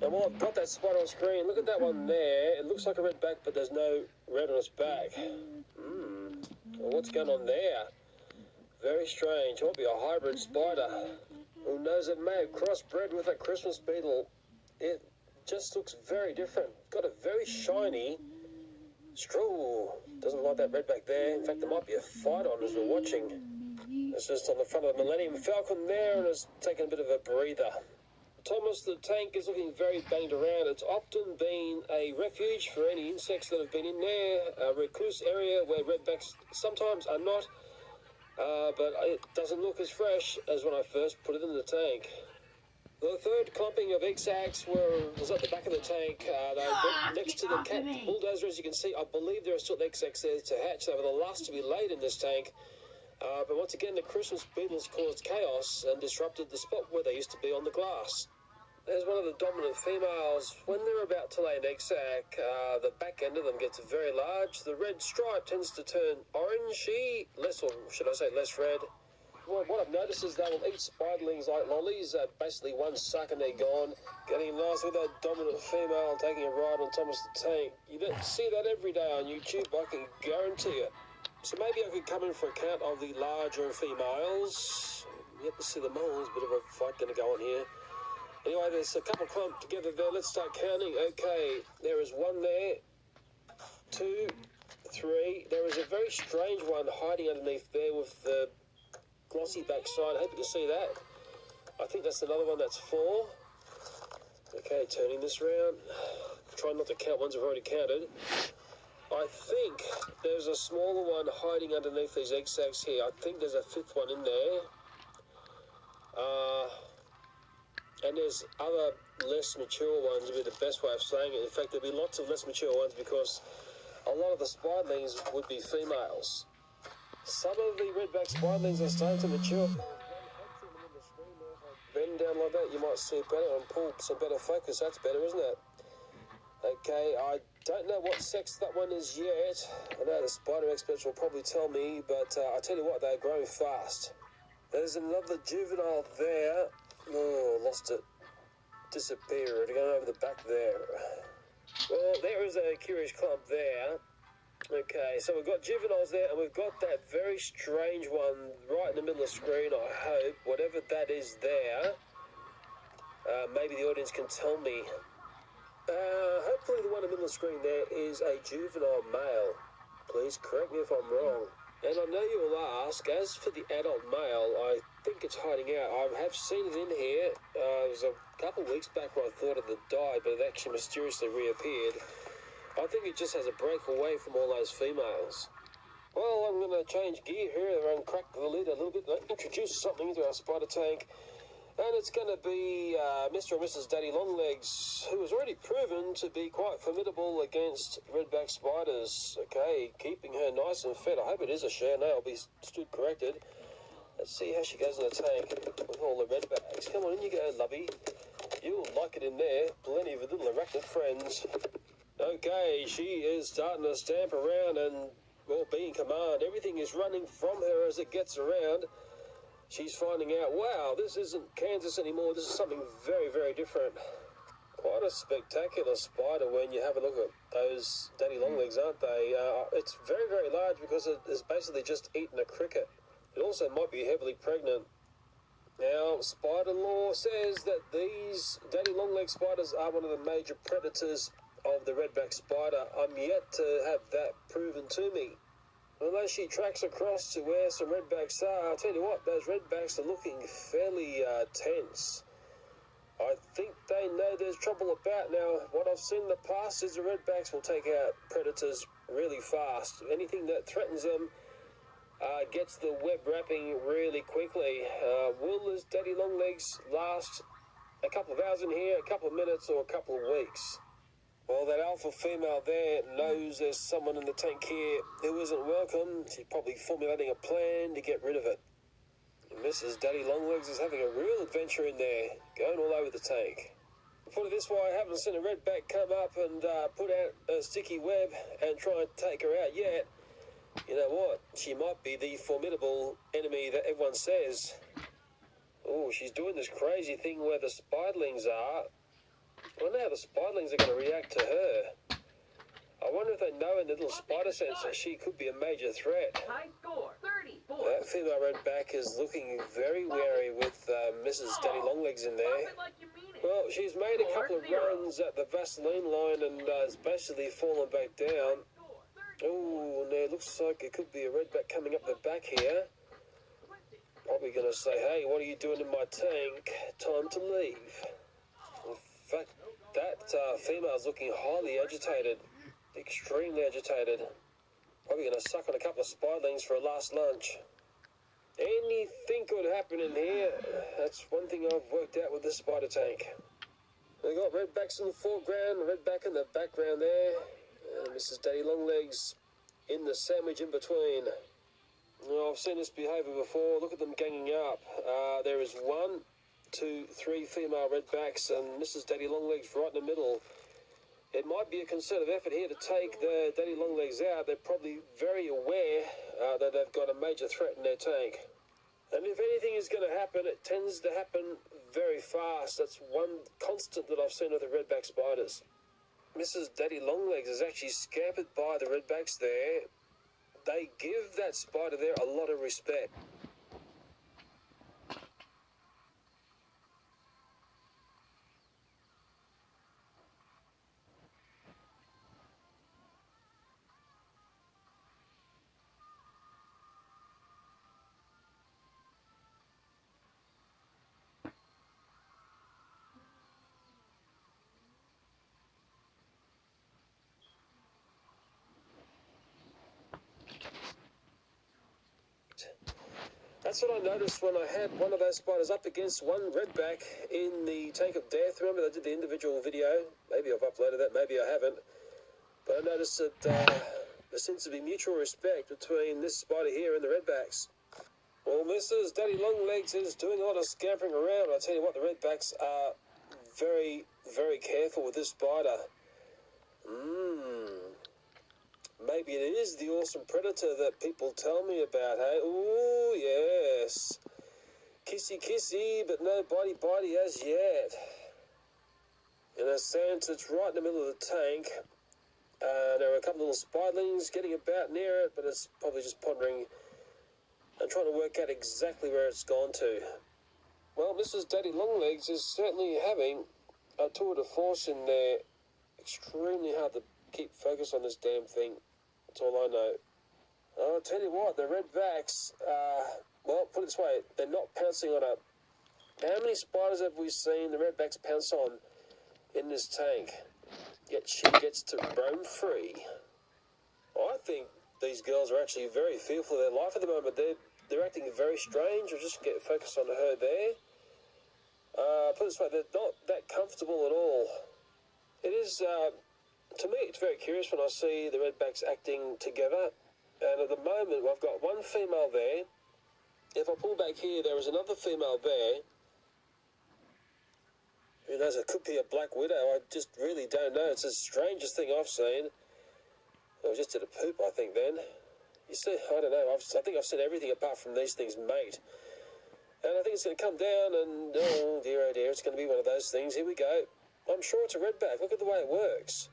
And while I've got that spot on screen, look at that one there. It looks like a red back, but there's no red on its back. Well, what's going on there? Very strange. It might be a hybrid spider. Who knows, it may have crossbred with a Christmas beetle. It just looks very different. Got a very shiny straw. Doesn't like that red back there. In fact, there might be a fight on as we're watching. It's just on the front of the Millennium Falcon there, and it's taking a bit of a breather. Thomas the tank is looking very banged around. It's often been a refuge for any insects that have been in there, a recluse area where redbacks sometimes are not, but it doesn't look as fresh as when I first put it in the tank. The third clumping of egg-sacs was at the back of the tank. They went next to the cat bulldozer, as you can see. I believe there are still egg-sacs there to hatch. They were the last to be laid in this tank. But once again, the Christmas beetles caused chaos and disrupted the spot where they used to be on the glass. There's one of the dominant females. When they're about to lay an egg sac, the back end of them gets very large. The red stripe tends to turn orangey, less, or should I say less red. Well, what I've noticed is they will eat spiderlings like lollies. Basically one suck and they're gone. Getting nice with that dominant female taking a ride on Thomas the Tank. You don't see that every day on YouTube, I can guarantee it. So maybe I could come in for a count of the larger females. Yet to see the moles, bit of a fight going to go on here. Anyway, there's a couple clumped together there. Let's start counting. Okay, there is one there, 2, 3. There is a very strange one hiding underneath there with the glossy backside. I hope you can see that. I think that's another one. That's 4. Okay, turning this around. Try not to count ones I've already counted. I think there's a smaller one hiding underneath these egg sacs here. I think there's a 5th one in there. And there's other less mature ones would be the best way of saying it. In fact, there'd be lots of less mature ones because a lot of the spiderlings would be females. Some of the redback spiderlings are starting to mature. Bend down like that, you might see it better and pull some better focus. That's better, isn't it? Okay, I don't know what sex that one is yet. I know the spider experts will probably tell me, but I tell you what, they're growing fast. There's another juvenile there. Oh, lost it. Disappeared. Going over the back there. Well, there is a curious clump there. Okay, so we've got juveniles there, and we've got that very strange one right in the middle of the screen, I hope. Whatever that is there. Maybe the audience can tell me. Hopefully the one in the middle of the screen there is a juvenile male. Please correct me if I'm wrong. And I know you will ask, as for the adult male, I think it's hiding out. I have seen it in here. It was a couple of weeks back where I thought it had died, but it actually mysteriously reappeared. I think it just has a break away from all those females. Well, I'm going to change gear here and crack the lid a little bit, introduce something into our spider tank. And it's going to be Mr. and Mrs. Daddy Longlegs, who has already proven to be quite formidable against redback spiders. Okay, keeping her nice and fed. I hope it is a share. No, I'll be stood corrected. Let's see how she goes in the tank with all the redbacks. Come on, in you go, lovey. You'll like it in there. Plenty of little arachnid friends. Okay, she is starting to stamp around and, well, be in command. Everything is running from her as it gets around. She's finding out, wow, this isn't Kansas anymore. This is something very, very different. Quite a spectacular spider when you have a look at those daddy longlegs, aren't they? It's very, very large because it is basically just eaten a cricket. It also might be heavily pregnant. Now, spider law says that these daddy longleg spiders are one of the major predators of the redback spider. I'm yet to have that proven to me. Unless she tracks across to where some redbacks are, I'll tell you what, those redbacks are looking fairly tense. I think they know there's trouble about. Now, what I've seen in the past is the redbacks will take out predators really fast. Anything that threatens them gets the web wrapping really quickly. Will this daddy longlegs last a couple of hours in here, a couple of minutes, or a couple of weeks? Well, that alpha female there knows there's someone in the tank here who isn't welcome. She's probably formulating a plan to get rid of it. And Mrs. Daddy Longlegs is having a real adventure in there, going all over the tank. Put it this way, I haven't seen a redback come up and put out a sticky web and try and take her out yet. You know what? She might be the formidable enemy that everyone says. Oh, she's doing this crazy thing where the spiderlings are. I wonder how the spiderlings are going to react to her. I wonder if they know in the little spider sense that she could be a major threat. High score, 34. That female redback is looking very wary with Mrs. Daddy Longlegs in there. Well, she's made a couple of runs at the Vaseline line and has basically fallen back down. Oh, and it looks like it could be a redback coming up the back here. Probably going to say, hey, what are you doing in my tank? Time to leave. In fact, that female's looking highly agitated. Extremely agitated. Probably going to suck on a couple of spiderlings for a last lunch. Anything could happen in here. That's one thing I've worked out with this spider tank. We've got redbacks in the foreground, redback in the background there. And Mrs. Daddy Longlegs in the sandwich in between. Well, I've seen this behaviour before. Look at them ganging up. There is 1, 2, 3 female redbacks and Mrs. Daddy Longlegs right in the middle. It might be a concerted effort here to take the Daddy Longlegs out. They're probably very aware that they've got a major threat in their tank. And if anything is going to happen, it tends to happen very fast. That's one constant that I've seen with the redback spiders. Mrs. Daddy Longlegs is actually scampered by the redbacks there. They give that spider there a lot of respect. That's what I noticed when I had one of those spiders up against one redback in the Tank of Death. Remember, they did the individual video. Maybe I've uploaded that, maybe I haven't. But I noticed that there seems to be mutual respect between this spider here and the redbacks. Well, Mrs. Daddy Longlegs is doing a lot of scampering around. I tell you what, the redbacks are very, very careful with this spider. Maybe it is the awesome predator that people tell me about, hey? Ooh, yes. Kissy, kissy, but no bitey, bitey as yet. In a sense, it's right in the middle of the tank. There are a couple of little spiderlings getting about near it, but it's probably just pondering and trying to work out exactly where it's gone to. Well, Mrs. Daddy Longlegs is certainly having a tour de force in there. Extremely hard to keep focus on this damn thing. That's all I know. I'll tell you what, the redbacks, well, put it this way, they're not pouncing on a... How many spiders have we seen the redbacks pounce on in this tank? Yet she gets to roam free. I think these girls are actually very fearful of their life at the moment. They're acting very strange. We'll just get focused on her there. Put it this way, they're not that comfortable at all. It is... to me, it's very curious when I see the redbacks acting together. And at the moment, I've got one female there. If I pull back here, there is another female there. Who knows, it could be a black widow. I just really don't know. It's the strangest thing I've seen. I just did a poop, I think, then. You see, I don't know. I think I've seen everything apart from these things mate. And I think it's going to come down and, oh dear, it's going to be one of those things. Here we go. I'm sure it's a redback. Look at the way it works.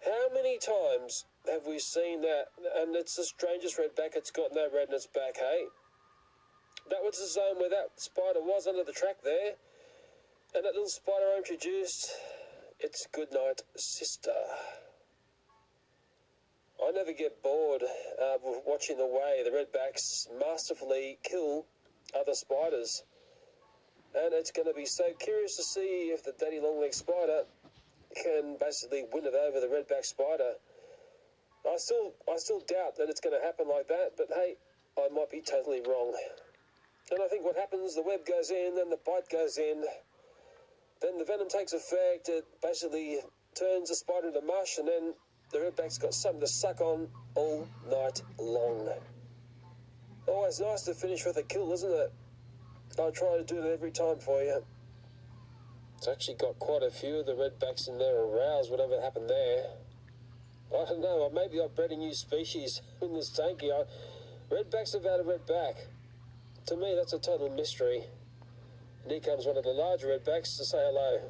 How many times have we seen that? And it's the strangest redback. It's got no red in its back, hey? That was the zone where that spider was under the track there. And that little spider I introduced, it's Goodnight Sister. I never get bored with watching the way the redbacks masterfully kill other spiders. And it's going to be so curious to see if the Daddy Longlegs spider can basically win it over the redback spider. I still doubt that it's going to happen like that, but hey, I might be totally wrong. And I think what happens, the web goes in, then the bite goes in, then the venom takes effect, it basically turns the spider into mush, and then the redback's got something to suck on all night long. Always nice to finish with a kill, isn't it? I try to do that every time for you. It's actually got quite a few of the redbacks in there aroused, whatever happened there. I don't know, maybe I've bred a new species in this tank here. Redbacks have had a redback. To me, that's a total mystery. And here comes one of the larger redbacks to say hello.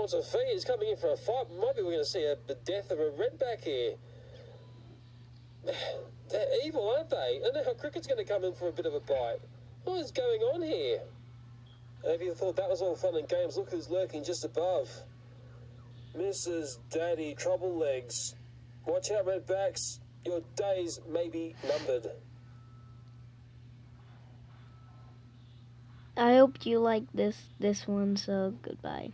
wants a fee. He's coming in for a fight. Maybe we're going to see the death of a redback here. They're evil, aren't they? And now Cricket's going to come in for a bit of a bite. What is going on here? If you thought that was all fun and games, look who's lurking just above. Mrs. Daddy Trouble Legs. Watch out, redbacks. Your days may be numbered. I hope you like this one, so goodbye.